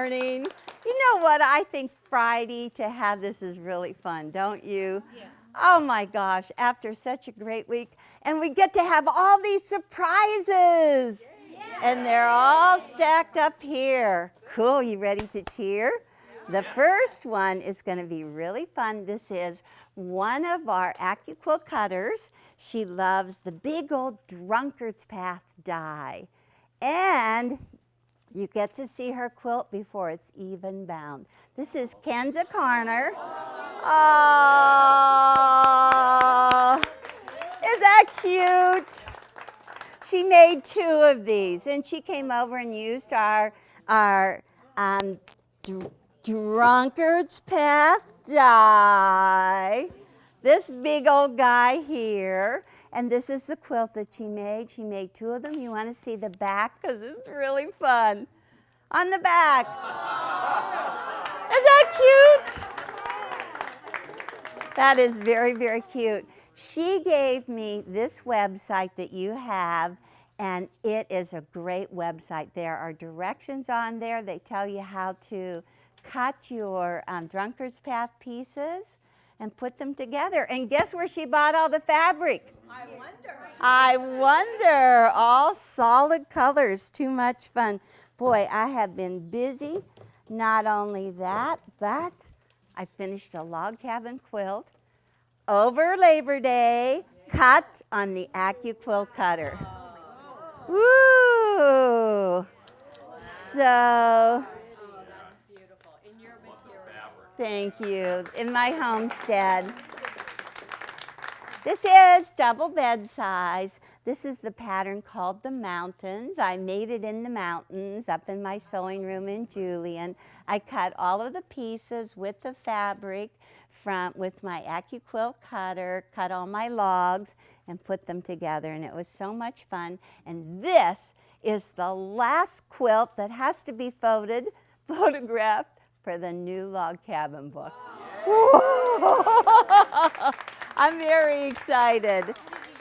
morning. You know what? I think Friday to have this is really fun, don't you? Yes. Oh my gosh, after such a great week. And we get to have all these surprises. And they're all stacked up here. Cool, you ready to cheer? The first one is going to be really fun. This is one of our Accuquilt cutters. She loves the big old Drunkard's Path die. And you get to see her quilt before it's even bound. This is Kenza Carner. Oh, is that cute? She made 2 of these, and she came over and used our Drunkard's Path die. This big old guy here, and this is the quilt that she made. She made 2 of them. You want to see the back because it's really fun. On the back. Is that cute? That is very, very cute. She gave me this website that you have, and it is a great website. There are directions on there. They tell you how to cut your Drunkard's Path pieces and put them together. And guess where she bought all the fabric? I wonder. All solid colors. Too much fun. Boy, I have been busy. Not only that, but I finished a log cabin quilt over Labor Day, cut on the Accuquilt cutter. Woo! So, That's beautiful. In your material. thank you. In my homestead. This is double bed size. This is the pattern called the Mountains. I made it in the mountains up in my sewing room in Julian. I cut all of the pieces with the fabric with my Accuquilt cutter, cut all my logs and put them together, and it was so much fun. And this is the last quilt that has to be photographed for the new log cabin book. I'm very excited.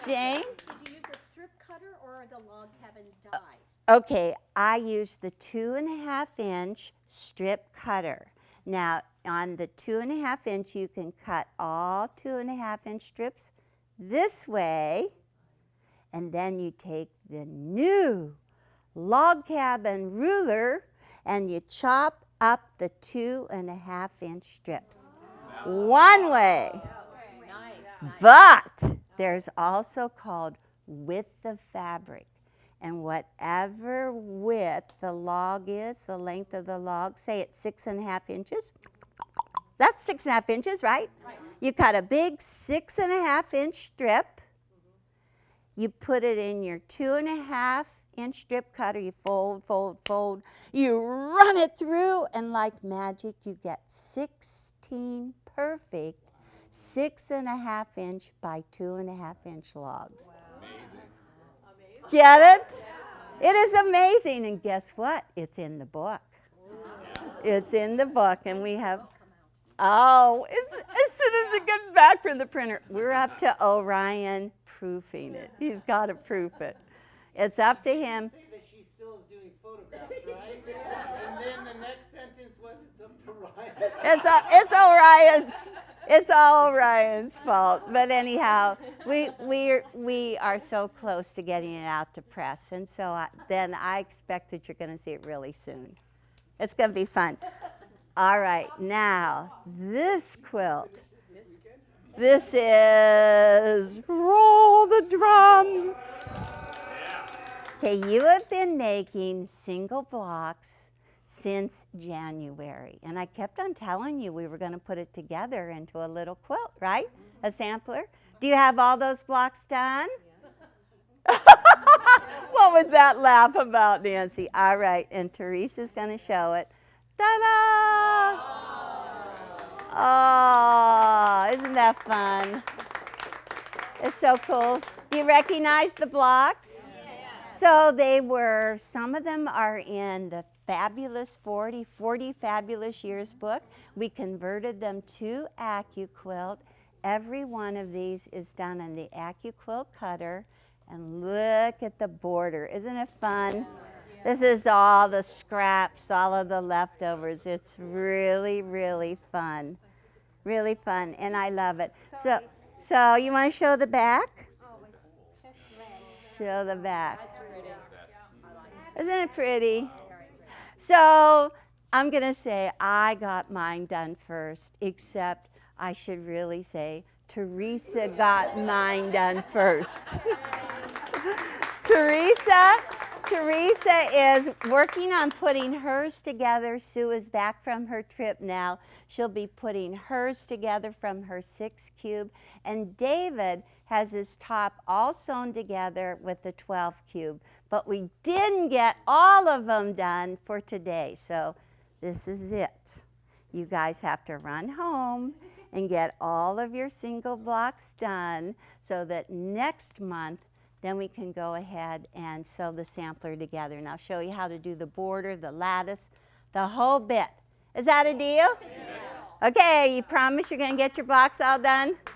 Jane? Did you use a strip cutter or the log cabin die? Okay, I used the 2.5-inch strip cutter. Now, on the 2.5-inch, you can cut all 2.5-inch strips this way, and then you take the new log cabin ruler and you chop up the 2.5-inch strips. One way. Nice. But there's also called width of fabric. And whatever width the log is, the length of the log, say it's 6.5 inches. That's 6.5 inches, right? Right. You cut a big 6.5-inch strip. You put it in your 2.5-inch strip cutter. You fold, fold, fold. You run it through, and like magic, you get 16 perfect 6.5-inch by 2.5-inch logs. Wow. Amazing. Get it? It is amazing. And guess what? It's in the book. It's in the book, and we have, it's as soon as it gets back from the printer, we're up to Orion proofing it. He's got to proof it. It's up to him. Say that she still is doing photographs, right? And then the next sentence was, it's up to Ryan. It's all Orion's fault. But anyhow, we are so close to getting it out to press, and so then I expect that you're going to see it really soon. It's going to be fun. All right, now this quilt. This is Roll the Drums. Okay, you have been making single blocks since January, and I kept on telling you we were going to put it together into a little quilt, right? A sampler. Do you have all those blocks done? What was that laugh about, Nancy? All right, and Teresa's going to show it. Ta-da! Oh, isn't that fun? It's so cool. Do you recognize the blocks? Yeah. So they were, some of them are in the Fabulous 40 Fabulous Years book. We converted them to Accuquilt. Every one of these is done on the Accuquilt cutter. And look at the border. Isn't it fun? Yeah. This is all the scraps, all of the leftovers. It's really, really fun. Really fun, and I love it. So you want to show the back? Show the back. Isn't it pretty? So I'm going to say I got mine done first, except I should really say Teresa got mine done first. Teresa is working on putting hers together. Sue is back from her trip now. She'll be putting hers together from her 6 cube. And David has his top all sewn together with the 12 cube. But we didn't get all of them done for today. So this is it. You guys have to run home and get all of your single blocks done so that next month then we can go ahead and sew the sampler together. And I'll show you how to do the border, the lattice, the whole bit. Is that a deal? Yes. Okay, you promise you're going to get your blocks all done? Yes.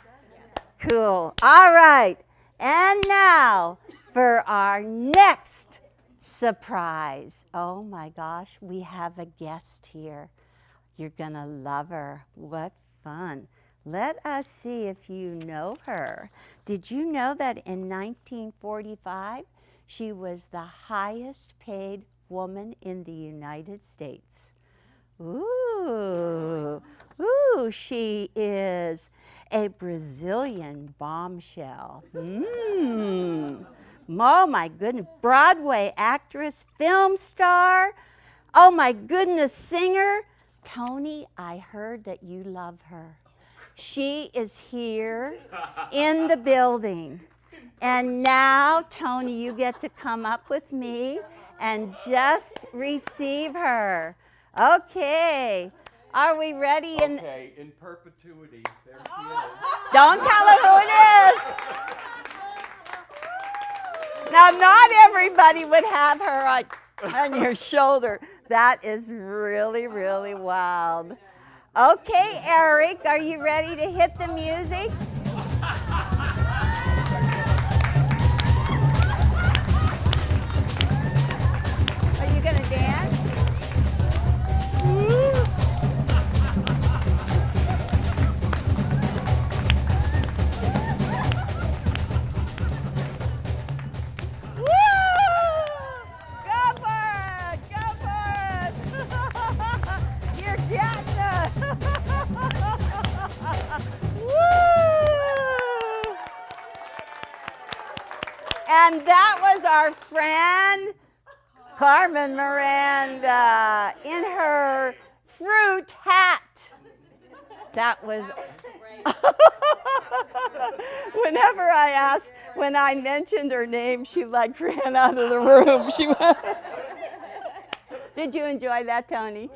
Cool. All right. And now for our next surprise. Oh my gosh, we have a guest here. You're going to love her. What fun. Let us see if you know her. Did you know that in 1945, she was the highest paid woman in the United States? Ooh, she is a Brazilian bombshell. Oh my goodness, Broadway actress, film star. Oh my goodness, singer. Tony, I heard that you love her. She is here in the building. And now, Tony, you get to come up with me and just receive her. Okay. Are we ready? Okay, in perpetuity. There she is. Don't tell her who it is. Now, not everybody would have her on your shoulder. That is really, really wild. Okay, Eric, are you ready to hit the music? Are you going to dance? Woo! Go for it! Go for it! You're getting it! Woo! And that was our friend Carmen Miranda in her fruit hat. That was. When I mentioned her name, she like ran out of the room. She went. Did you enjoy that, Tony?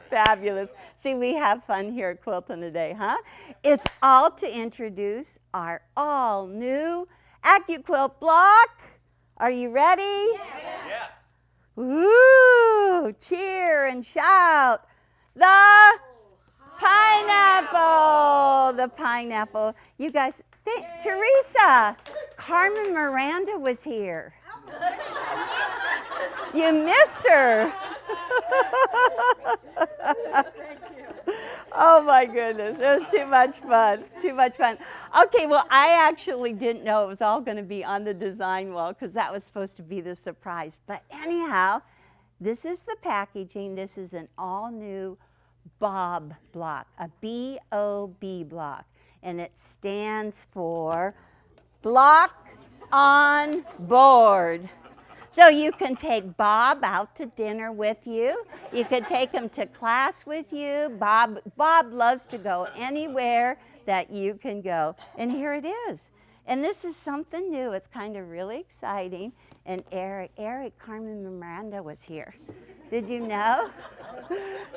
Fabulous. See, we have fun here at Quilting today, huh? It's all to introduce our all-new Accuquilt block. Are you ready? Yes. Woo! Cheer and shout. The pineapple. The pineapple. You guys, Teresa, Carmen Miranda was here. You missed her. Oh my goodness, it was too much fun, too much fun. Okay, well, I actually didn't know it was all going to be on the design wall because that was supposed to be the surprise. But anyhow, this is the packaging. This is an all-new Bob block, a B-O-B block, and it stands for Block on Board. So you can take Bob out to dinner with you. You could take him to class with you. Bob loves to go anywhere that you can go. And here it is. And this is something new. It's kind of really exciting. And Eric Carmen Miranda was here. Did you know?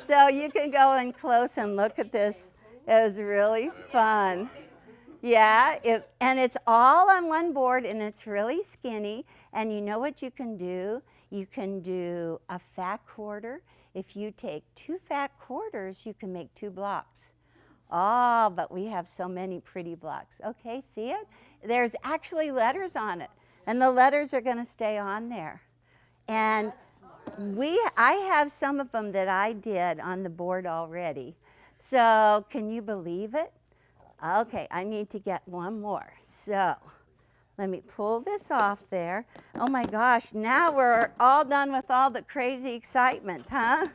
So you can go in close and look at this. It was really fun. Yeah, and it's all on one board, and it's really skinny. And you know what you can do? You can do a fat quarter. If you take 2 fat quarters, you can make 2 blocks. Oh, but we have so many pretty blocks. Okay, see it? There's actually letters on it. And the letters are going to stay on there. And I have some of them that I did on the board already. So can you believe it? Okay, I need to get one more. So let me pull this off there. Oh my gosh, now we're all done with all the crazy excitement, huh?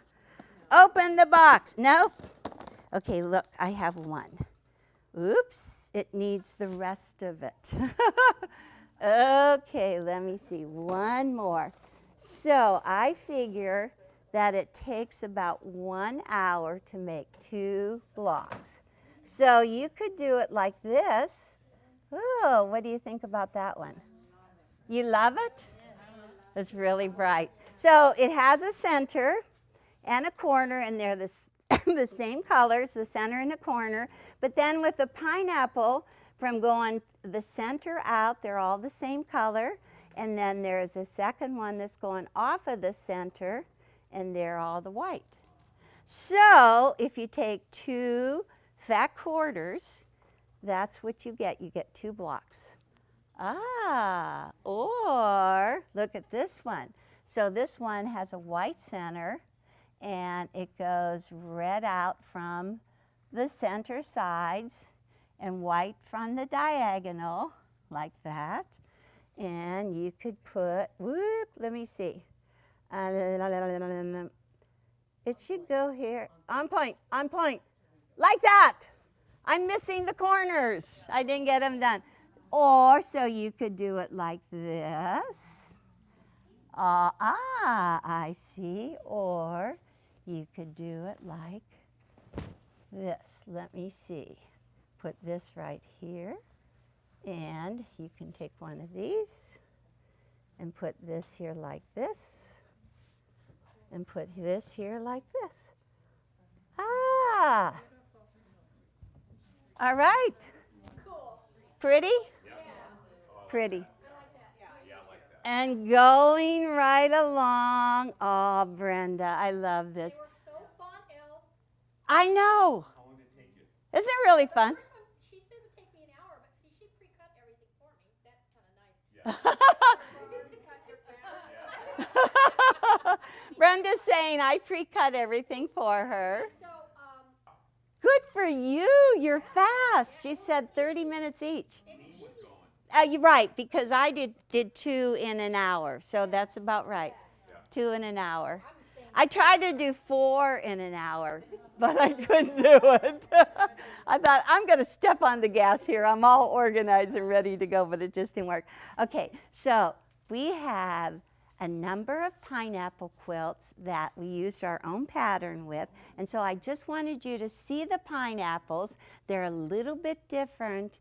Open the box. Nope. Okay, look, I have one. Oops, it needs the rest of it. Okay, let me see, one more. So I figure that it takes about 1 hour to make 2 blocks. So you could do it like this. Oh, what do you think about that one? You love it? It's really bright. So it has a center and a corner, and they're the same colors, the center and the corner. But then with the pineapple, from going the center out, they're all the same color. And then there's a second one that's going off of the center, and they're all the white. So if you take 2 fat quarters, that's what you get. You get 2 blocks. Ah, or look at this one. So this one has a white center, and it goes red out from the center sides and white from the diagonal, like that. And you could put, whoop, let me see. It should go here. On point, like that. I'm missing the corners. I didn't get them done. Or so you could do it like this. I see. Or you could do it like this. Let me see. Put this right here. And you can take one of these and put this here like this. And put this here like this. Ah! All right. Cool. Pretty? Yeah. Pretty. I like that. Yeah, I like that. And going right along. Oh, Brenda, I love this. They were so fun, Elle. I know. How long did it take you? Isn't it really fun? First one, she said it would take me an hour, but see, she pre-cut everything for me. That's kind of nice. Yeah. Brenda's saying I pre-cut everything for her. So, Good for you. You're fast. She said 30 minutes each. it's easy. You're right, because I did 2 in an hour, so that's about right. 2 in an hour. I tried to do 4 in an hour, but I couldn't do it. I thought, I'm going to step on the gas here. I'm all organized and ready to go, but it just didn't work. Okay, so we have a number of pineapple quilts that we used our own pattern with, and so I just wanted you to see the pineapples. They're a little bit different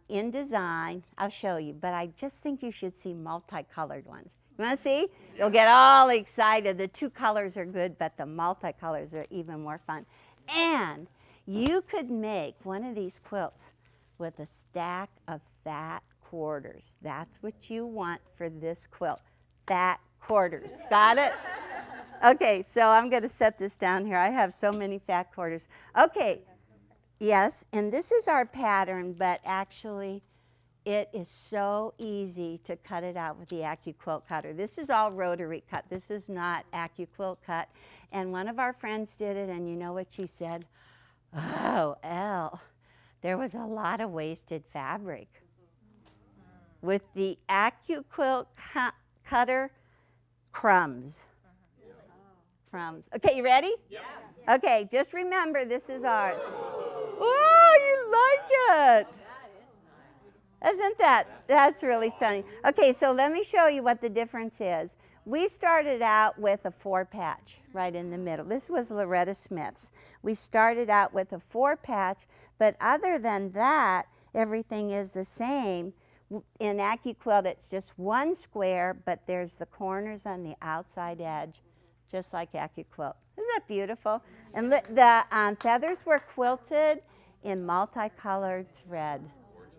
in design. I'll show you, but I just think you should see multicolored ones. You want to see? You'll get all excited. The 2 colors are good, but the multicolors are even more fun. And you could make one of these quilts with a stack of fat quarters. That's what you want for this quilt. Fat quarters. Got it? Okay, so I'm going to set this down here. I have so many fat quarters. Okay, yes, and this is our pattern, but actually it is so easy to cut it out with the Accuquilt cutter. This is all rotary cut. This is not Accuquilt cut. And one of our friends did it, and you know what she said? Oh, Elle, there was a lot of wasted fabric. With the Accuquilt cutter, crumbs. Okay, you ready? Yep. Okay, just remember this is ours. Oh, you like it? Isn't that's really stunning. Okay, so let me show you what the difference is. We started out with a 4-patch right in the middle. This was Loretta Smith's. We started out with a 4-patch, but other than that, everything is the same. In Accuquilt, it's just 1 square, but there's the corners on the outside edge, just like Accuquilt. Isn't that beautiful? And the feathers were quilted in multicolored thread.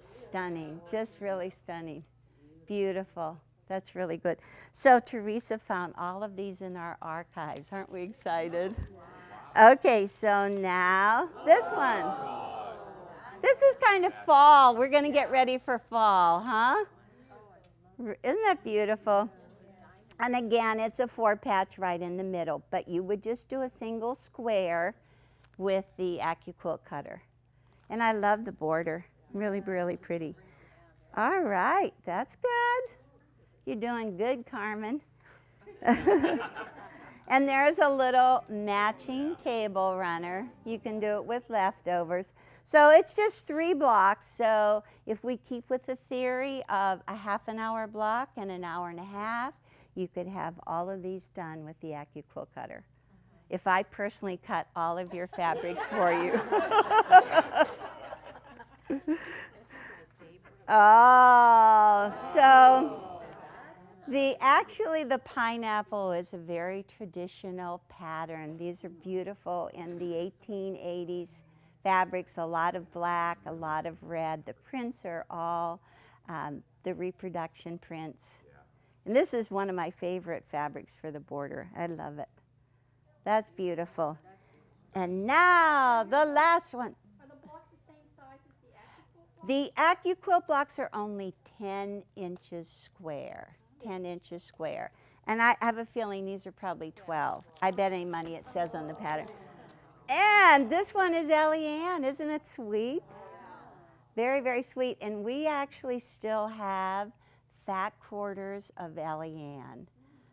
Stunning, just really stunning. Beautiful. That's really good. So Teresa found all of these in our archives. Aren't we excited? Okay, so now this one. This is kind of fall. We're going to get ready for fall, huh? Isn't that beautiful? And again, it's a 4-patch right in the middle, but you would just do a single square with the Accuquilt cutter. And I love the border. Really, really pretty. All right, that's good. You're doing good, Carmen. And there's a little matching table runner. You can do it with leftovers. So it's just 3 blocks. So if we keep with the theory of a half an hour block and an hour and a half, you could have all of these done with the Accuquilt cutter. If I personally cut all of your fabric for you. Oh, so actually the pineapple is a very traditional pattern. These are beautiful in the 1880s fabrics, a lot of black, a lot of red. The prints are all the reproduction prints. And this is one of my favorite fabrics for the border. I love it. That's beautiful. And now the last one. Are the blocks the same size as the Accuquilt blocks? The Accuquilt blocks are only 10 inches square. 10 inches square. And I have a feeling these are probably 12. I bet any money it says on the pattern. And this one is Ellie Ann. Isn't it sweet? Very, very sweet. And we actually still have fat quarters of Ellie Ann.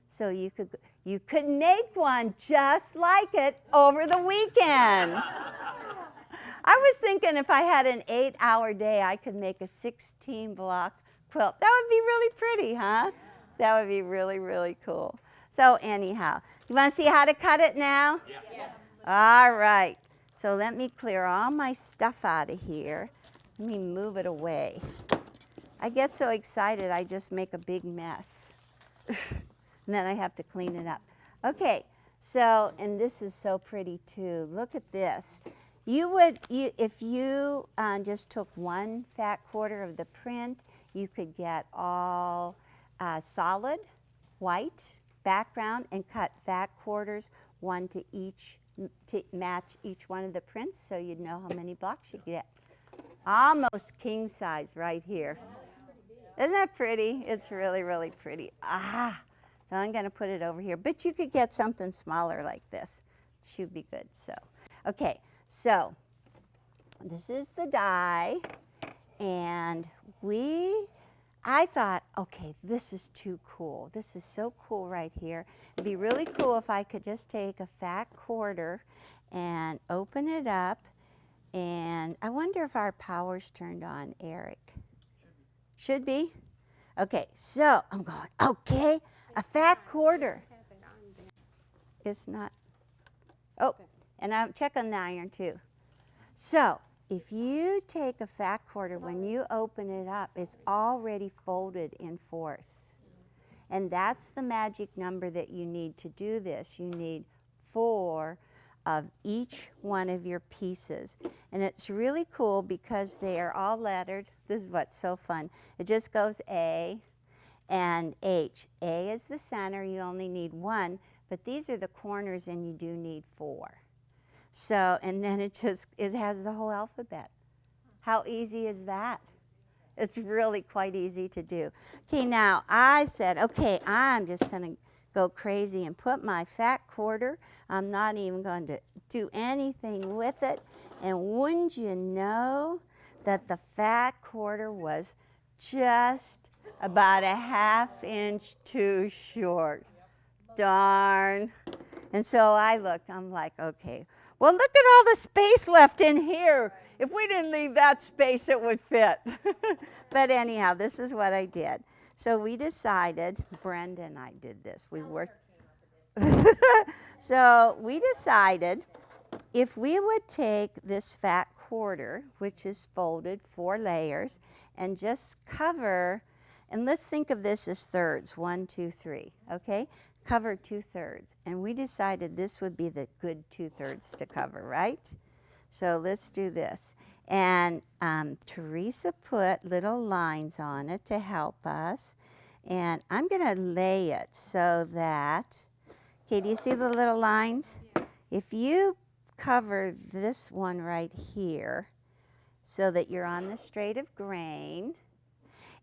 So you could make one just like it over the weekend. I was thinking if I had an 8-hour day, I could make a 16-block quilt. That would be really pretty, huh? That would be really, really cool. So anyhow, you want to see how to cut it now? Yeah. Yes. All right. So let me clear all my stuff out of here. Let me move it away. I get so excited, I just make a big mess. And then I have to clean it up. Okay, so, and this is so pretty too. Look at this. If you just took 1 fat quarter of the print, you could get all solid white background and cut fat quarters, 1 to each, to match each one of the prints, so you'd know how many blocks you get. Almost king size right here. Isn't that pretty? It's really, really pretty. So I'm going to put it over here. But you could get something smaller like this. Should be good. So, okay. So this is the die. And I thought, okay, this is too cool. This is so cool right here. It'd be really cool if I could just take a fat quarter and open it up. And I wonder if our power's turned on, Eric. Should be? Okay, so I'm going, okay, a fat quarter. It's not. Oh, and I'll check on the iron too. So if you take a fat quarter, when you open it up, it's already folded in force. And that's the magic number that you need to do this. You need 4 of each one of your pieces. And it's really cool because they are all lettered. This is what's so fun. It just goes A and H. A is the center, you only need 1, but these are the corners and you do need 4. So, and then it has the whole alphabet. How easy is that? It's really quite easy to do. Okay, now I said, okay, I'm just gonna go crazy and put my fat quarter. I'm not even going to do anything with it. And wouldn't you know that the fat quarter was just about a ½ inch too short. Darn. And so I looked, I'm like, okay, well, look at all the space left in here. If we didn't leave that space, it would fit. But anyhow, this is what I did. So we decided, Brenda and I did this. We worked. So we decided if we would take this fat quarter, which is folded 4 layers, and just cover, and let's think of this as thirds, 1, 2, 3, okay? Cover 2/3. And we decided this would be the good 2/3 to cover, right? So let's do this. And Teresa put little lines on it to help us. And I'm going to lay it so that, okay, do you see the little lines? If you cover this one right here so that you're on the straight of grain,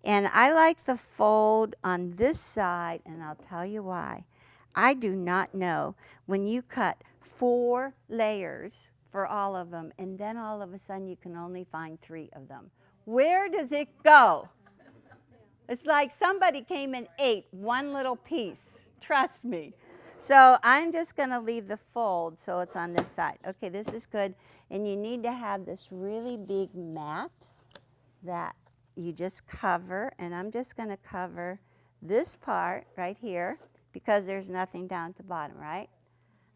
And I like the fold on this side, and I'll tell you why. I do not know when you cut 4 layers for all of them, and then all of a sudden you can only find 3 of them. Where does it go? It's like somebody came and ate one little piece. Trust me. So I'm just going to leave the fold so it's on this side. Okay, this is good. And you need to have this really big mat that you just cover. And I'm just going to cover this part right here because there's nothing down at the bottom, right?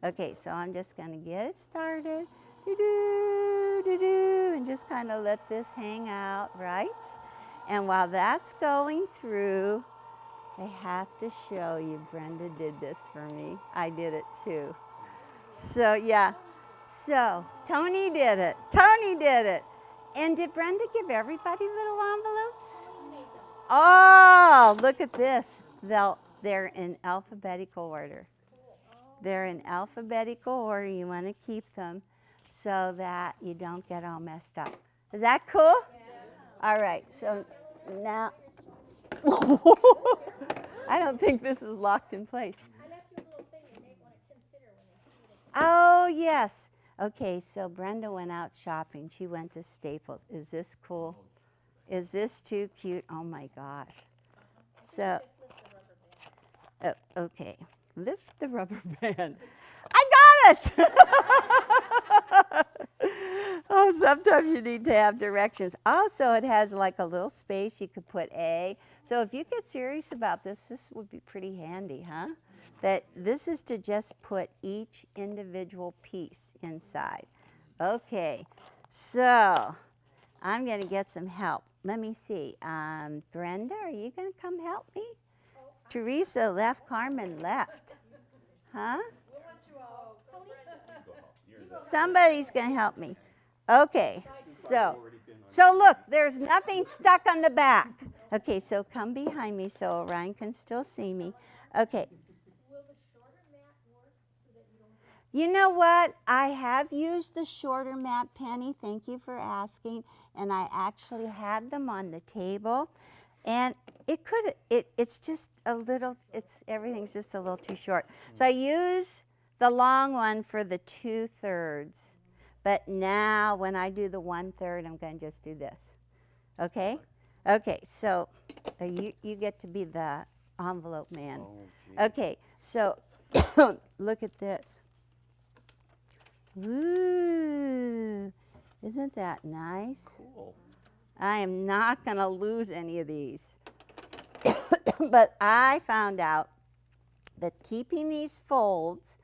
Okay, so I'm just going to get it started. Do-do, do-do, and just kind of let this hang out, right? And while that's going through, I have to show you, Brenda did this for me. I did it too. So, yeah. So, Tony did it. Tony did it. And did Brenda give everybody little envelopes? Oh, look at this. They're in alphabetical order. They're in alphabetical order. You want to keep them so that you don't get all messed up. Is that cool? All right, so now, I don't think this is locked in place. I left you a little thing they may want to consider when they see it. Oh, yes. Okay, so Brenda went out shopping. She went to Staples. Is this cool? Is this too cute? Oh, my gosh. So, okay, lift the rubber band. I got it! Oh, sometimes you need to have directions. Also, it has like a little space you could put A. So if you get serious about this, this would be pretty handy, huh? That this is to just put each individual piece inside. Okay, so I'm going to get some help. Let me see. Brenda, are you going to come help me? Teresa left, Carmen left. Huh? Somebody's going to help me. Okay, so look, there's nothing stuck on the back. Okay, so come behind me so Orion can still see me. Okay. Will the shorter mat work so that you don't You know what? I have used the shorter mat, Penny. Thank you for asking. And I actually had them on the table. And it's just a little, everything's just a little too short. So I use the long one for the 2/3. But now when I do the 1/3, I'm going to just do this. Okay? Okay, so you get to be the envelope man. Okay, so look at this. Ooh, isn't that nice? Cool. I am not going to lose any of these. But I found out that keeping these folds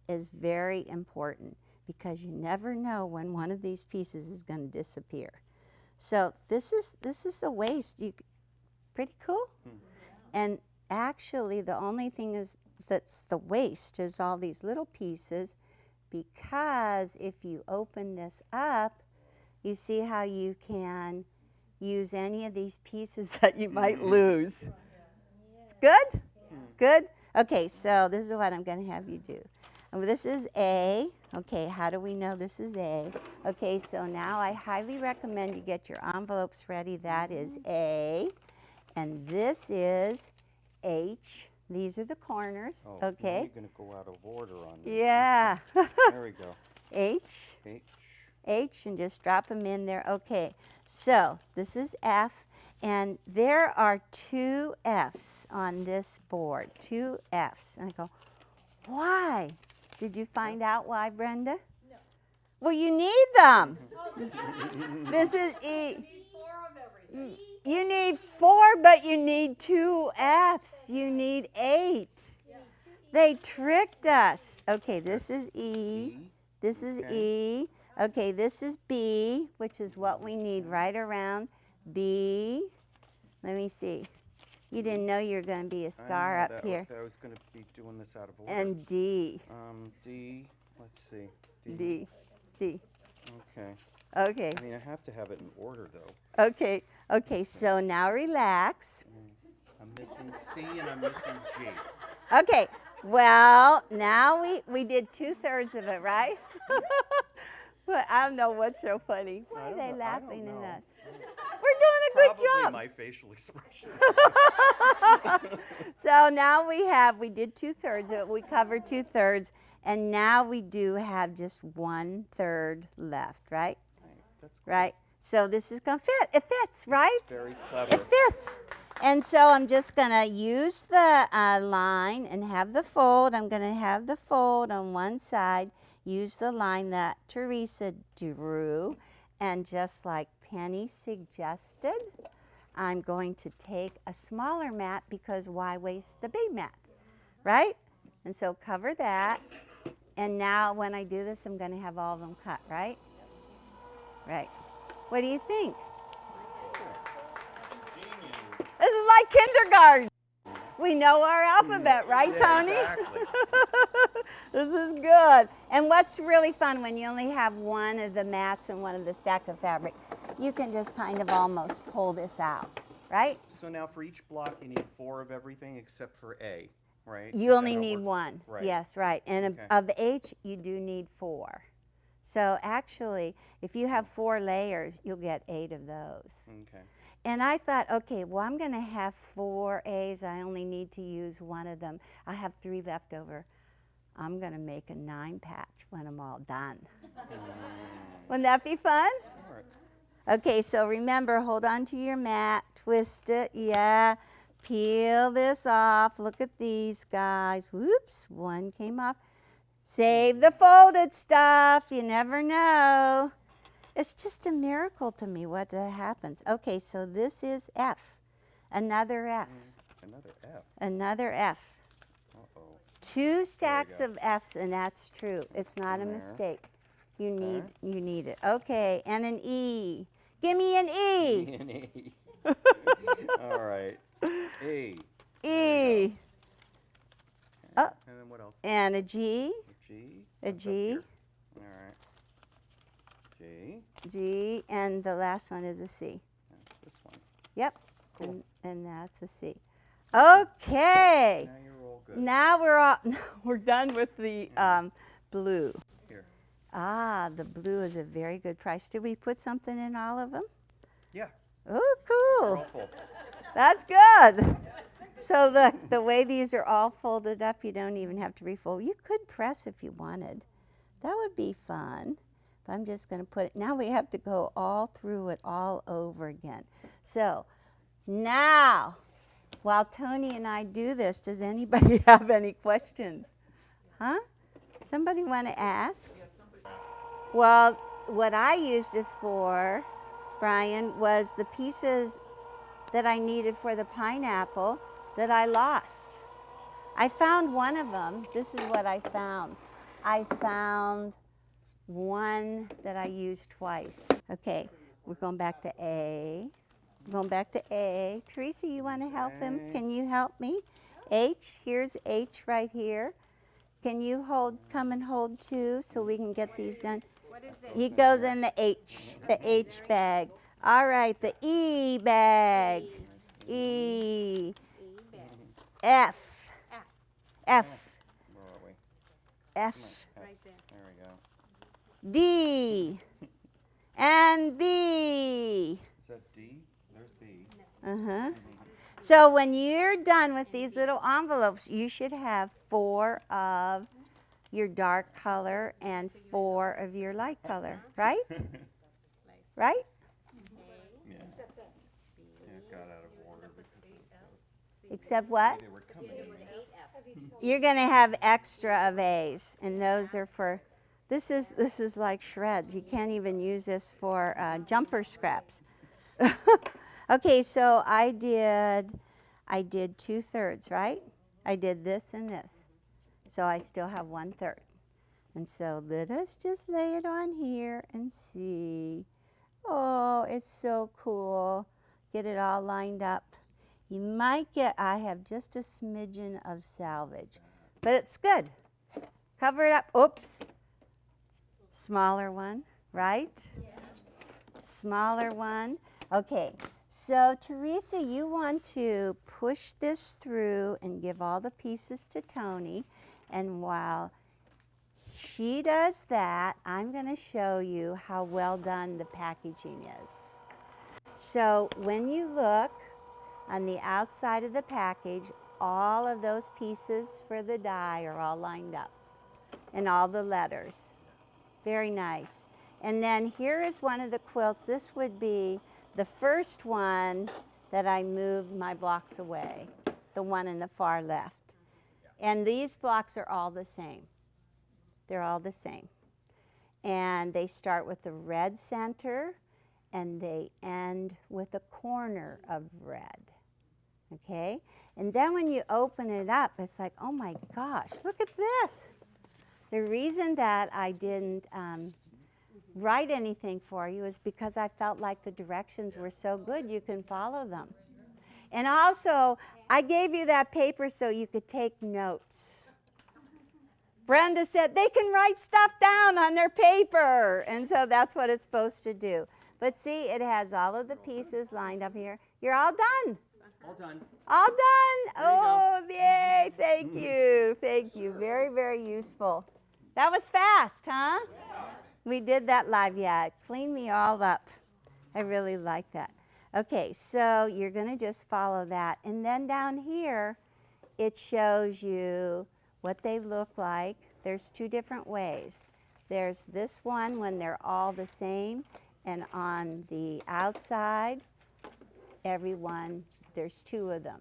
is very important because you never know when one of these pieces is going to disappear. So this is the waist. Pretty cool? And actually the only thing that's the waist is all these little pieces, because if you open this up, you see how you can use any of these pieces that you might lose. It's good? Good? Okay, so this is what I'm going to have you do. And this is A. Okay, how do we know this is A? Okay, so now I highly recommend you get your envelopes ready. That is A. And this is H. These are the corners. Oh, now okay. you're going to go out of order on this. Yeah. There we go. H. H. H, and just drop them in there. Okay, so this is F, and there are 2 Fs on this board, 2 Fs. And I go, why? Did you find out why, Brenda? No. Well, you need them. This is E. need 4 of everything. You need 4, but you need 2 Fs. You need 8. They tricked us. Okay, this is E. This is E. Okay, this is B, which is what we need right around B. Let me see. You didn't know you were going to be a star up here. I was going to be doing this out of order. And D. D. Let's see. D. D. Okay. Okay. I mean, I have to have it in order, though. Okay. Okay, so now relax. I'm missing C and I'm missing G. Okay, well, now we did 2/3 of it, right? But I don't know what's so funny. Why are they laughing at us? We're doing a a good Probably job. my facial expression. So now we did 2/3. We covered 2/3, and now we do have just 1/3 left, right? Right, that's cool. Right. So this is gonna fit. It fits, right? Very clever. It fits. And so I'm just gonna use the line and have the fold. I'm gonna have the fold on one side. Use the line that Teresa drew, and just like Penny suggested, I'm going to take a smaller mat because why waste the big mat, right? And so cover that. And now when I do this, I'm going to have all of them cut, right? Right. What do you think? This is like kindergarten. We know our alphabet, right, Tony? Exactly. This is good. And what's really fun when you only have one of the mats and one of the stack of fabric, you can just kind of almost pull this out, right? So now for each block, you need 4 of everything except for A, right? You Is only that how it need works? one. Right. Yes, right. And Okay. of H, you do need 4. So actually, if you have 4 layers, you'll get 8 of those. Okay. And I thought, okay, well, I'm going to have 4 A's. I only need to use one of them. I have 3 left over. I'm going to make a 9 patch when I'm all done. Wouldn't that be fun? All right. Okay, so remember, hold on to your mat, twist it, yeah. Peel this off. Look at these guys. Whoops, one came off. Save the folded stuff. You never know. It's just a miracle to me what that happens. Okay, so this is F. Another F. Another F. Another F. Uh-oh. 2 stacks go. of F's, and that's true. It's not a There. mistake. You Okay. need it. Okay, and an E. Give me an E. An E. All right. A. E. Oh, And then what else? and a G. A G. A What's up G. here? All right. G. G, and the last one is a C. That's this one. Yep. Cool. And that's a C. Okay. Now you're all good. Now we're done with the blue. Here. Ah, the blue is a very good price. Did we put something in all of them? Yeah. Oh, They're cool. all full. That's good. So the way these are all folded up, you don't even have to refold. You could press if you wanted. That would be fun. But I'm just going to put it. Now we have to go all through it all over again. So now, while Tony and I do this, does anybody have any questions? Huh? Somebody want to ask? Well, what I used it for, Brian, was the pieces that I needed for the pineapple that I lost. I found one of them. This is what I found. I found one that I used twice. Okay, we're going back to A. Going back to A. Teresa, you want to help him? Okay. Can you help me? H, here's H right here. Can you come and hold 2 so we can get these done? What is this? He goes in the H bag. All right, the E bag. E. F. F. Where are we? F. Right there. There we go. D. And B. Is that D? There's B. Uh-huh. So when you're done with these little envelopes, you should have 4 of your dark color and 4 of your light color, right? Right? Yeah. Yeah, it got out of order because Except what? they were coming in. You're going to have extra of A's, and those are for, this is like shreds. You can't even use this for jumper scraps. Okay, so I did 2/3, right? I did this and this. So I still have 1/3. And so let us just lay it on here and see. Oh, it's so cool. Get it all lined up. You might get, I have just a smidgen of salvage, but it's good. Cover it up. Oops. Smaller one, right? Smaller one. Okay, so Teresa, you want to push this through and give all the pieces to Tony. And while she does that, I'm going to show you how well done the packaging is. So when you look on the outside of the package, all of those pieces for the die are all lined up, and all the letters. Very nice. And then here is one of the quilts. This would be the first one that I moved my blocks away, the one in the far left. And these blocks are all the same. They're all the same. And they start with the red center, and they end with a corner of red. Okay? And then when you open it up, it's like, oh my gosh, look at this. The reason that I didn't write anything for you is because I felt like the directions were so good you can follow them. And also, I gave you that paper so you could take notes. Brenda said they can write stuff down on their paper, and so that's what it's supposed to do. But see, it has all of the pieces lined up here. You're all done. All done. All done? There you Oh, yay, thank you. Thank you. Very, very useful. That was fast, huh? We did that live, yeah. It cleaned me all up. I really like that. Okay, so you're going to just follow that. And then down here, it shows you what they look like. There's two different ways. There's this one when they're all the same, and on the outside, everyone, there's two of them,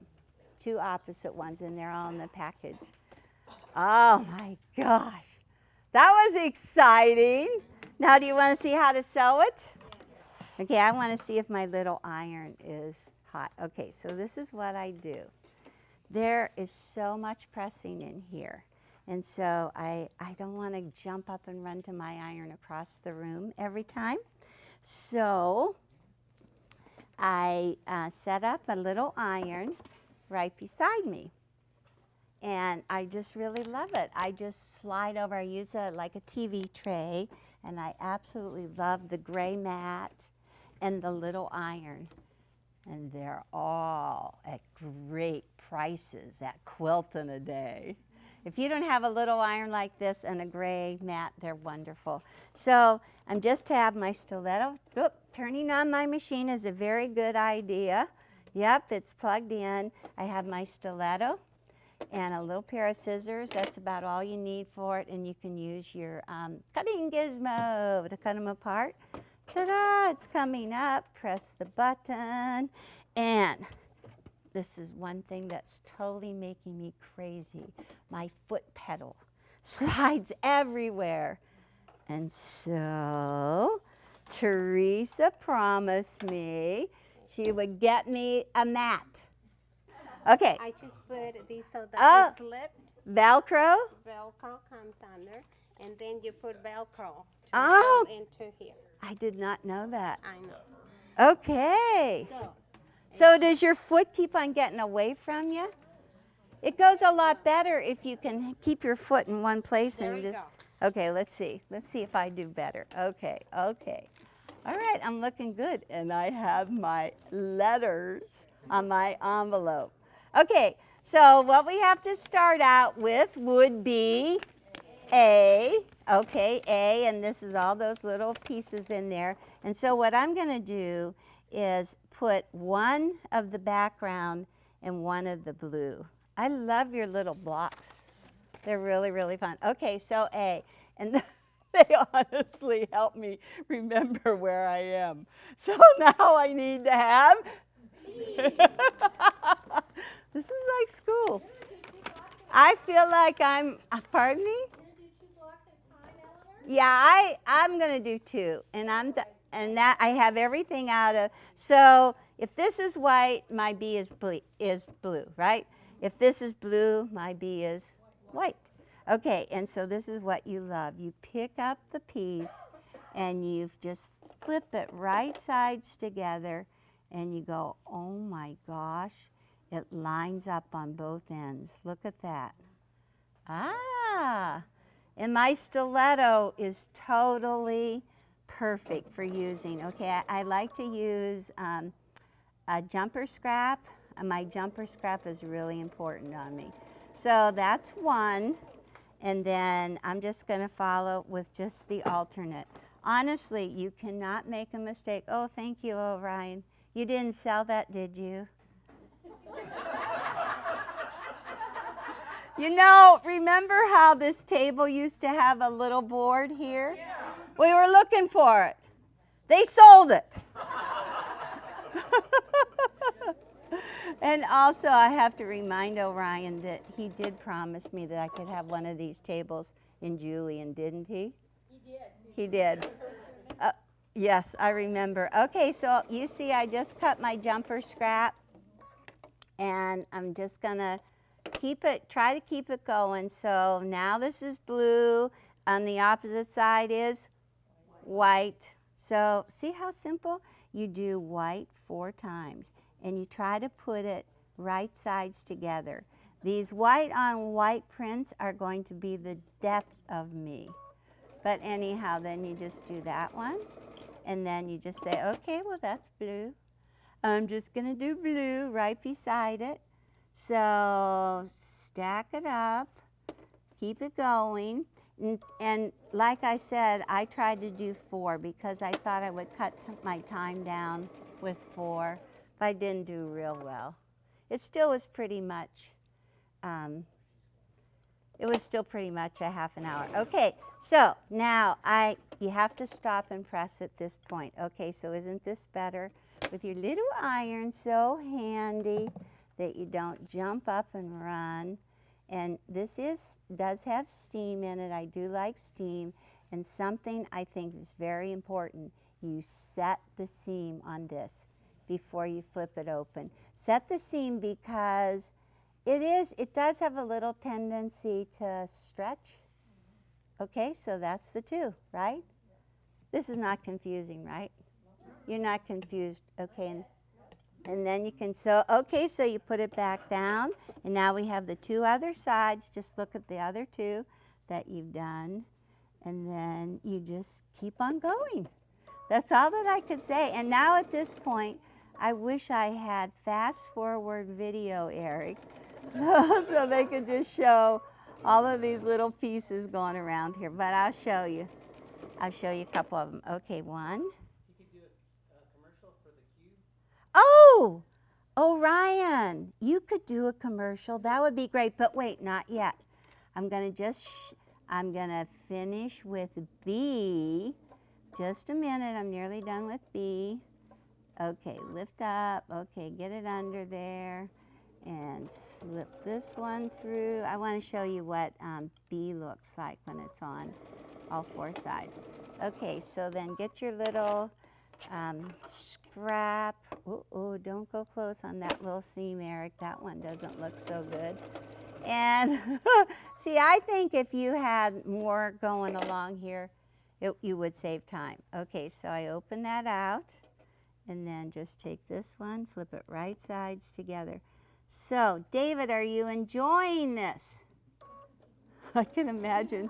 two opposite ones, and they're all in the package. Oh my gosh, that was exciting. Now, do you want to see how to sew it? Okay, I want to see if my little iron is hot. Okay, so this is what I do. There is so much pressing in here. And so I don't want to jump up and run to my iron across the room every time. So I set up a little iron right beside me. And I just really love it. I just slide over. I use it like a TV tray. And I absolutely love the gray mat and the little iron. And they're all at great prices at Quilt in a Day. If you don't have a little iron like this and a gray mat, they're wonderful. So I'm just have my stiletto. Oop, turning on my machine is a very good idea. Yep, it's plugged in. I have my stiletto and a little pair of scissors. That's about all you need for it. And you can use your cutting gizmo to cut them apart. Ta-da, it's coming up. Press the button. And this is one thing that's totally making me crazy. My foot pedal slides everywhere. And so Teresa promised me she would get me a mat. Okay. I just put this so that it slip. Velcro? Velcro comes under, and then you put Velcro Oh. into here. I did not know that. I know. Okay. So does your foot keep on getting away from you? It goes a lot better if you can keep your foot in one place There and you just. Okay, let's see. Let's see if I do better. Okay. All right, I'm looking good. And I have my letters on my envelope. Okay, so what we have to start out with would be A. Okay, A, and this is all those little pieces in there. And so what I'm going to do is put one of the background and one of the blue. I love your little blocks. They're really, really fun. Okay, so A. And they honestly help me remember where I am. So now I need to have... This is like school. I feel like I'm... pardon me? Yeah, I'm going to do two. And that I have everything out of... So if this is white, my B is blue, right? If this is blue, my B is white. Okay, and so this is what you love. You pick up the piece and you just flip it right sides together and you go, oh my gosh, it lines up on both ends. Look at that. Ah, and my stiletto is totally perfect for using. Okay, I like to use a jumper scrap. My jumper scrap is really important on me. So that's one. And then I'm just going to follow with just the alternate. Honestly, you cannot make a mistake. Oh, thank you, Orion. You didn't sell that, did you? You know, remember how this table used to have a little board here? Yeah. We were looking for it. They sold it. And also, I have to remind Orion that he did promise me that I could have one of these tables in Julian, didn't he? He did. He did. Yes, I remember. Okay, so you see I just cut my jumper scrap, and I'm just going to try to keep it going. So now this is blue. On the opposite side is white. So see how simple? You do white 4 times, and you try to put it right sides together. These white on white prints are going to be the death of me. But anyhow, then you just do that one, and then you just say, okay, well, that's blue. I'm just going to do blue right beside it. So stack it up, keep it going. And like I said, I tried to do 4 because I thought I would cut my time down with 4, but I didn't do real well. It still was pretty much, a half an hour. Okay, so now you have to stop and press at this point. Okay, so isn't this better? With your little iron, so handy that you don't jump up and run. And this does have steam in it. I do like steam. And something I think is very important, you set the seam on this before you flip it open. Set the seam because it does have a little tendency to stretch. Okay, so that's the 2, right? This is not confusing, right? You're not confused, okay? And then you can so you put it back down, and now we have the 2 other sides. Just look at the other 2 that you've done, and then you just keep on going. That's all that I could say. And now at this point, I wish I had fast forward video, Eric, so they could just show all of these little pieces going around here. But I'll show you. I'll show you a couple of them. Okay, 1. You could do a commercial for the cube. Oh, Orion, you could do a commercial. That would be great. But wait, not yet. I'm going to finish with B. Just a minute. I'm nearly done with B. Okay, lift up. Okay, get it under there. And slip this one through. I want to show you what B looks like when it's on all 4 sides. Okay, so then get your little scrap. Oh, don't go close on that little seam, Eric. That one doesn't look so good. And see, I think if you had more going along here, you would save time. Okay, so I open that out, and then just take this one, flip it right sides together. So, David, are you enjoying this? I can imagine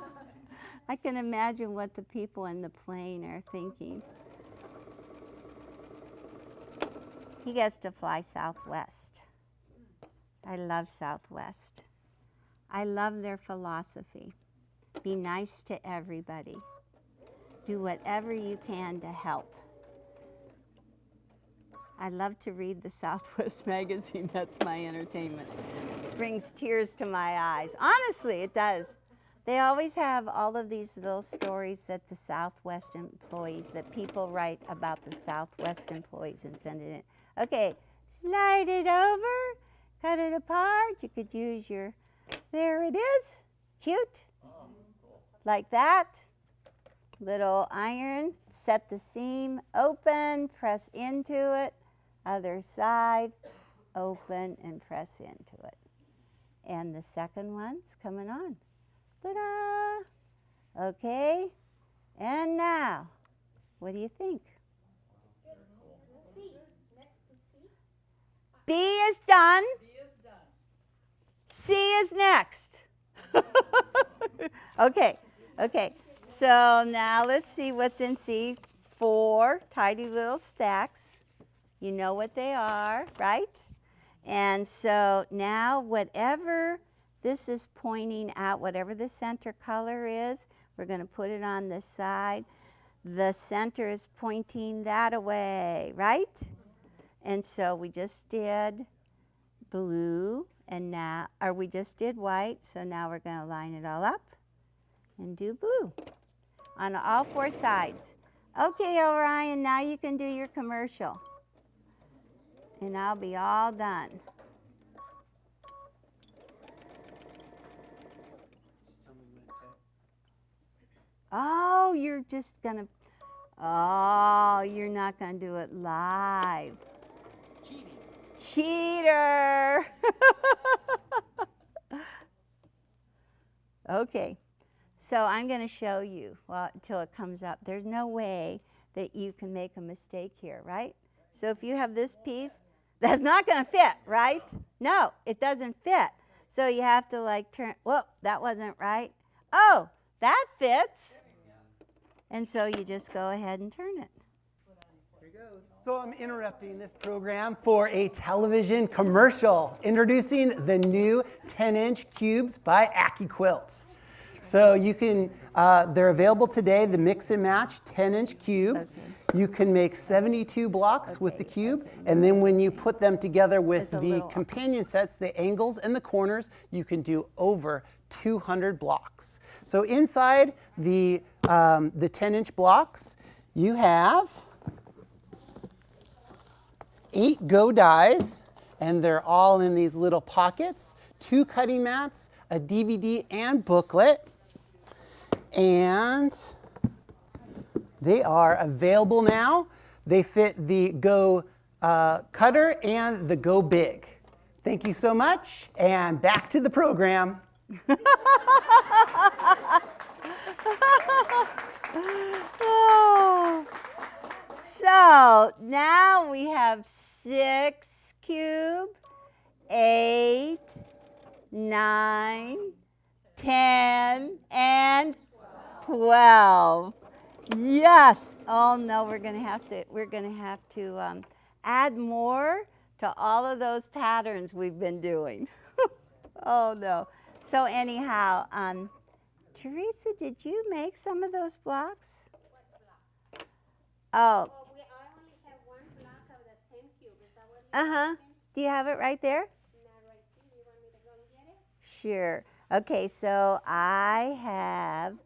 what the people in the plane are thinking. He gets to fly Southwest. I love Southwest. I love their philosophy. Be nice to everybody. Do whatever you can to help. I love to read the Southwest magazine. That's my entertainment. It brings tears to my eyes. Honestly, it does. They always have all of these little stories that the Southwest employees, that people write about the Southwest employees and send it in. Okay, slide it over, cut it apart. You could use there it is. Cute. Like that. Little iron, set the seam, open, press into it. Other side, open and press into it. And the second one's coming on. Ta-da! Okay, and now, what do you think? C. Next is C. B is done. C is next. Okay. So now let's see what's in C. 4 tidy little stacks. You know what they are, right? And so now whatever this is pointing out, whatever the center color is, we're going to put it on this side. The center is pointing that away, right? And so we just did blue, and now, or we just did white, so now we're going to line it all up and do blue on all 4 sides. Okay, Orion, now you can do your commercial. And I'll be all done. Oh, you're just going to, oh, you're not going to do it live. Cheater. Okay, so I'm going to show you, well, until it comes up. There's no way that you can make a mistake here, right? So if you have this piece, that's not going to fit, right? No, it doesn't fit. So you have to like turn, whoa, that wasn't right. Oh, that fits. And so you just go ahead and turn it. So I'm interrupting this program for a television commercial introducing the new 10-inch cubes by Accuquilt. So you can, they're available today, the mix and match 10-inch cube. Okay. You can make 72 blocks with the cube, and then when you put them together with the companion sets, the angles and the corners, you can do over 200 blocks. So inside the 10-inch blocks, you have 8 go dies, and they're all in these little pockets, 2 cutting mats, a DVD and booklet, and they are available now. They fit the Go Cutter and the Go Big. Thank you so much, and back to the program. Oh. So now we have 6 cube, 8, 9, 10, and 12. Yes. Oh no, we're gonna have to add more to all of those patterns we've been doing. Oh no. So anyhow, Teresa, did you make some of those blocks? Oh. Well, I only have 1 block of the 10 cube. Is that what you're asking? Do you have it right there? Not right here. You want me to go and get it? Sure. Okay, so I have,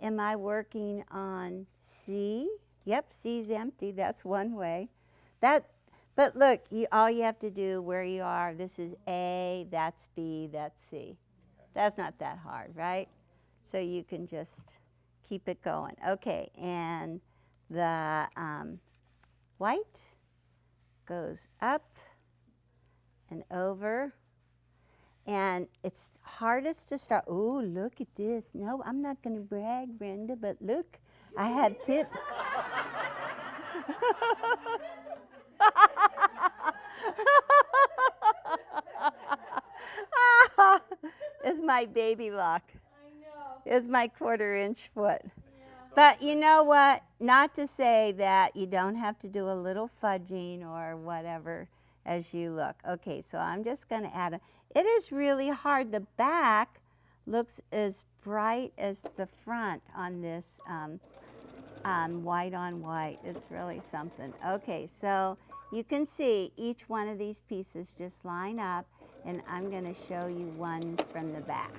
am I working on C? Yep, C's empty. That's one way. But look, all you have to do where you are, this is A, that's B, that's C. That's not that hard, right? So you can just keep it going. Okay, and the white goes up and over. And it's hardest to start. Oh, look at this. No, I'm not going to brag, Brenda, but look, I have tips. It's my baby lock. I know. It's my 1/4-inch foot. Yeah. But you know what? Not to say that you don't have to do a little fudging or whatever as you look. Okay, so I'm just going to add it is really hard. The back looks as bright as the front on this white on white. It's really something. Okay, so you can see each one of these pieces just line up, and I'm going to show you one from the back.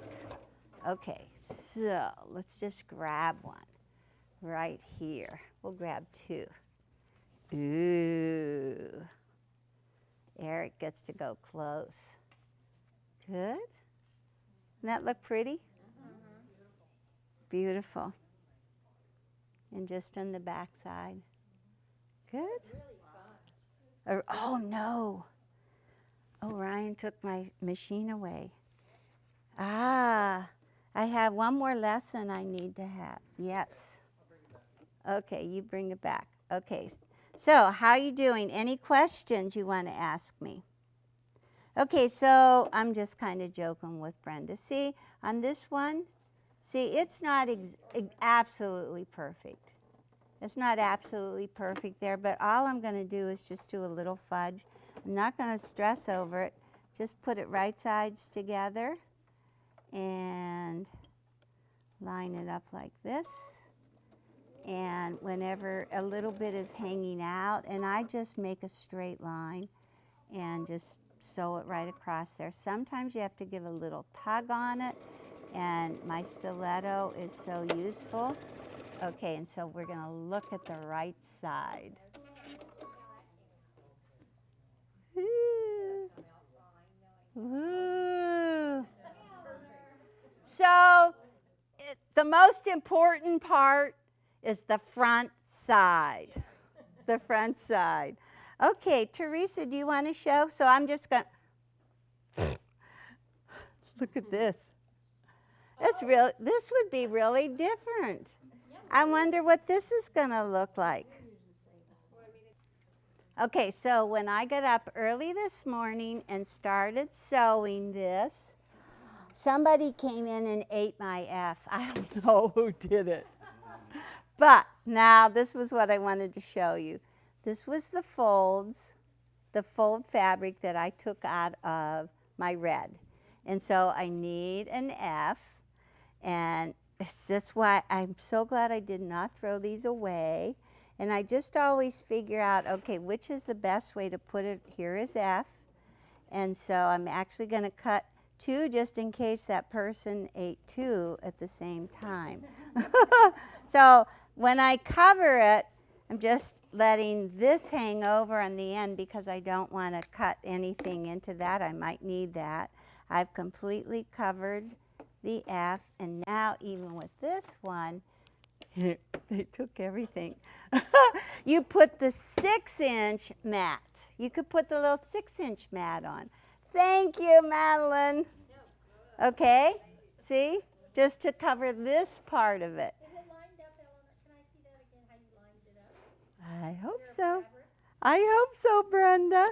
Okay, so let's just grab one right here. We'll grab 2. Ooh. Eric gets to go close. Good. Doesn't that look pretty? Beautiful. And just on the back side. Good. Oh no. Oh, Ryan took my machine away. I have one more lesson I need to have. Yes. Okay, you bring it back. Okay. So, how you doing? Any questions you want to ask me? Okay, so I'm just kind of joking with Brenda. See, on this one, see, it's not absolutely perfect. It's not absolutely perfect there, but all I'm going to do is just do a little fudge. I'm not going to stress over it. Just put it right sides together and line it up like this. and whenever a little bit is hanging out, and I just make a straight line and just sew it right across there. Sometimes you have to give a little tug on it, and my stiletto is so useful. Okay, and so we're going to look at the right side. Ooh. Ooh. So the most important part is the front side. The front side. Okay, Teresa, do you want to show? So I'm just going to look at this. This would be really different. I wonder what this is going to look like. Okay, so when I got up early this morning and started sewing this, somebody came in and ate my F. I don't know who did it. But now this was what I wanted to show you. This was the fold fabric that I took out of my red. And so I need an F, and that's why I'm so glad I did not throw these away. And I just always figure out, okay, which is the best way to put it? Here is F. And so I'm actually going to cut 2 just in case that person ate 2 at the same time. So when I cover it, I'm just letting this hang over on the end because I don't want to cut anything into that. I might need that. I've completely covered the F, and now even with this one, they took everything. You put the 6-inch mat. You could put the little 6-inch mat on. Thank you, Madeline. Okay, see? Just to cover this part of it. Is it lined up, Eleanor? Can I see that again, how you lined it up? I hope so. I hope so, Brenda.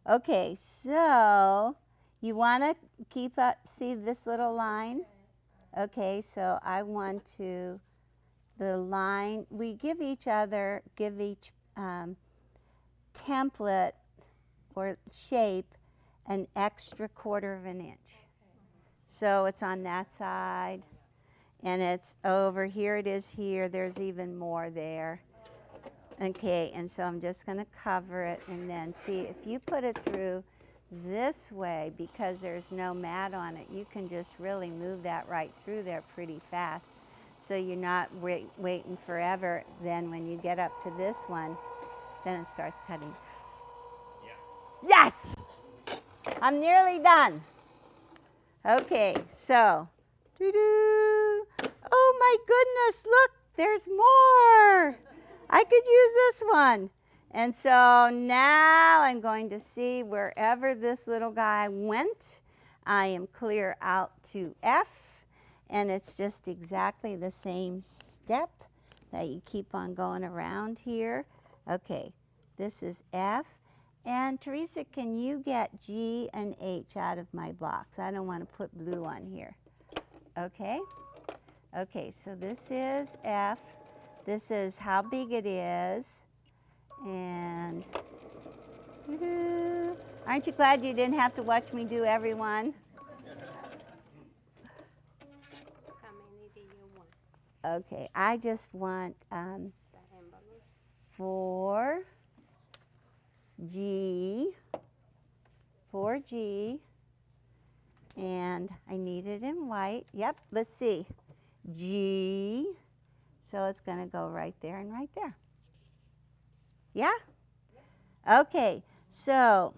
Okay, so you want to keep up, see this little line? Okay, so I want to, the line, we give each template or shape an extra 1/4 of an inch. So it's on that side, and it's over here, it is here, there's even more there. Okay, and so I'm just going to cover it, and then see if you put it through this way, because there's no mat on it, you can just really move that right through there pretty fast. So you're not waiting forever. Then when you get up to this one, then it starts cutting. Yeah. Yes! I'm nearly done. Okay, so, doo-doo. Oh my goodness, look, there's more. I could use this one. And so now I'm going to see wherever this little guy went, I am clear out to F, and it's just exactly the same step that you keep on going around here. Okay, this is F. And Teresa, can you get G and H out of my box? I don't want to put blue on here. Okay? Okay, so this is F. This is how big it is. And aren't you glad you didn't have to watch me do every one? How many do you want? Okay, I just want The envelope? 4G, and I need it in white. Yep, let's see. G, so it's going to go right there and right there. Yeah? Okay, so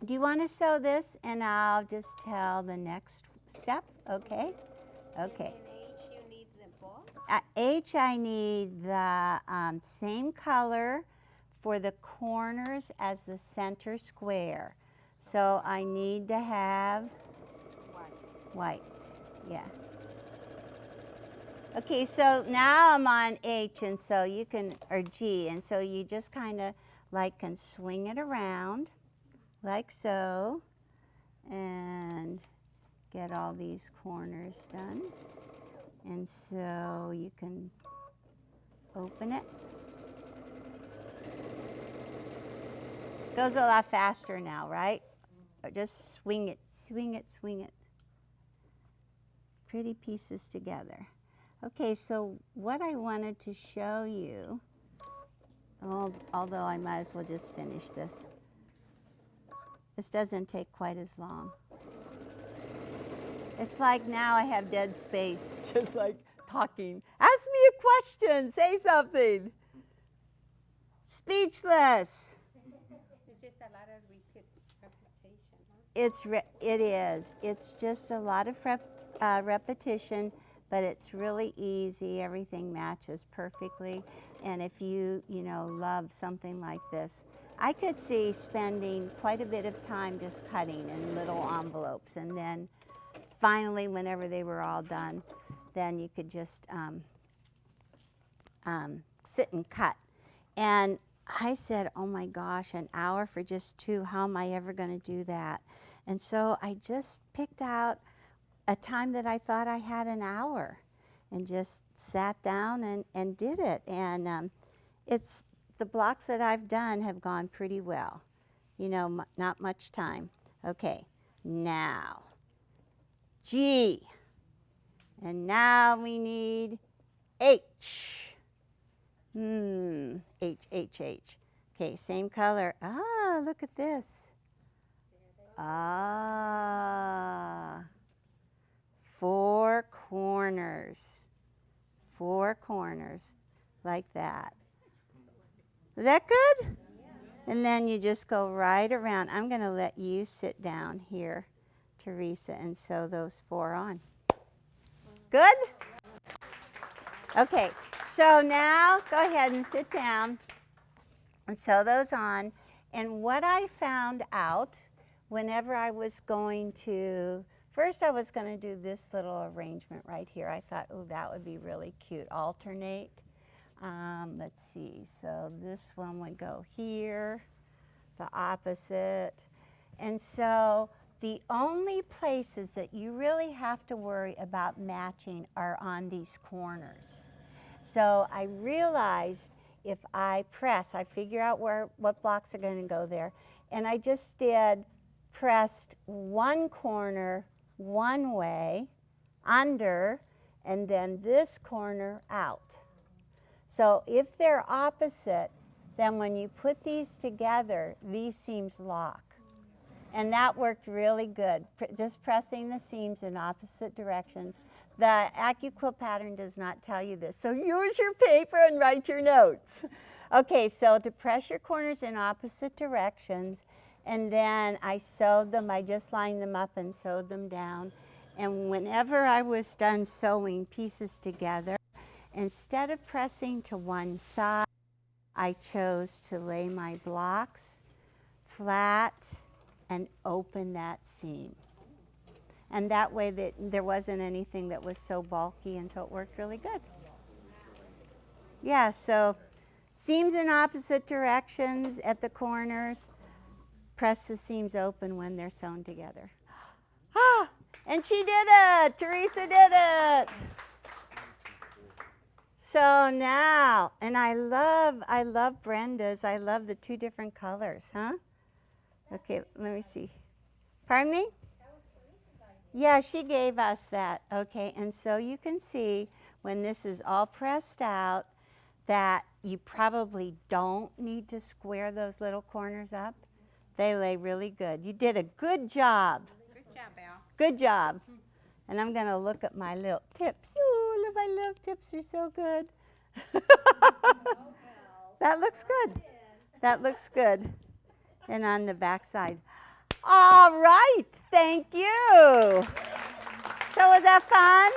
do you want to sew this, and I'll just tell the next step, okay? Okay. And H, you need the box? H, I need the same color for the corners as the center square. So I need to have white, yeah. Okay, so now I'm on H, and so you can, or G, and so you just kind of like can swing it around like so, and get all these corners done. And so you can open it. Goes a lot faster now, right? Or just swing it, swing it, swing it. Pretty pieces together. Okay, so what I wanted to show you, although I might as well just finish this. This doesn't take quite as long. It's like now I have dead space, just like talking. Ask me a question, say something. Speechless. It's just a lot of repetition, huh? It is. It's just a lot of repetition, but it's really easy. Everything matches perfectly. And if you love something like this, I could see spending quite a bit of time just cutting in little envelopes. And then finally, whenever they were all done, then you could just sit and cut. And I said, oh my gosh, an hour for just 2, how am I ever going to do that? And so I just picked out a time that I thought I had an hour and just sat down and did it. And the blocks that I've done have gone pretty well. Not much time. Okay, now, G. And now we need H. H, H, H. Okay, same color. Ah, look at this. Ah, 4 corners. 4 corners, like that. Is that good? And then you just go right around. I'm going to let you sit down here, Teresa, and sew those 4 on. Good? Okay, so now go ahead and sit down and sew those on. And what I found out whenever I was going to, first I was going to do this little arrangement right here. I thought, oh, that would be really cute. Alternate. Let's see, so this one would go here, the opposite. And so the only places that you really have to worry about matching are on these corners. So I realized if I press, I figure out what blocks are going to go there. And I just pressed one corner one way, under, and then this corner out. So if they're opposite, then when you put these together, these seams lock. And that worked really good, just pressing the seams in opposite directions. The Accuquilt pattern does not tell you this, so use your paper and write your notes. Okay, so to press your corners in opposite directions, and then I sewed them, I just lined them up and sewed them down. And whenever I was done sewing pieces together, instead of pressing to one side, I chose to lay my blocks flat and open that seam. And that way there wasn't anything that was so bulky, and so it worked really good. Yeah, so seams in opposite directions at the corners, press the seams open when they're sewn together. Ah, and she did it! Teresa did it! So now, and I love Brenda's. I love the 2 different colors, huh? Okay, let me see. Pardon me? Yeah, she gave us that. Okay, and so you can see when this is all pressed out that you probably don't need to square those little corners up. They lay really good. You did a good job. Good job, Al. Good job. And I'm going to look at my little tips. Oh, my little tips are so good. That looks good. That looks good. And on the back side. All right. Thank you. So was that fun?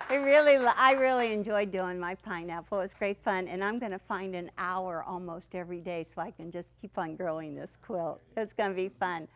I really enjoyed doing my pineapple. It was great fun. And I'm going to find an hour almost every day so I can just keep on growing this quilt. It's going to be fun.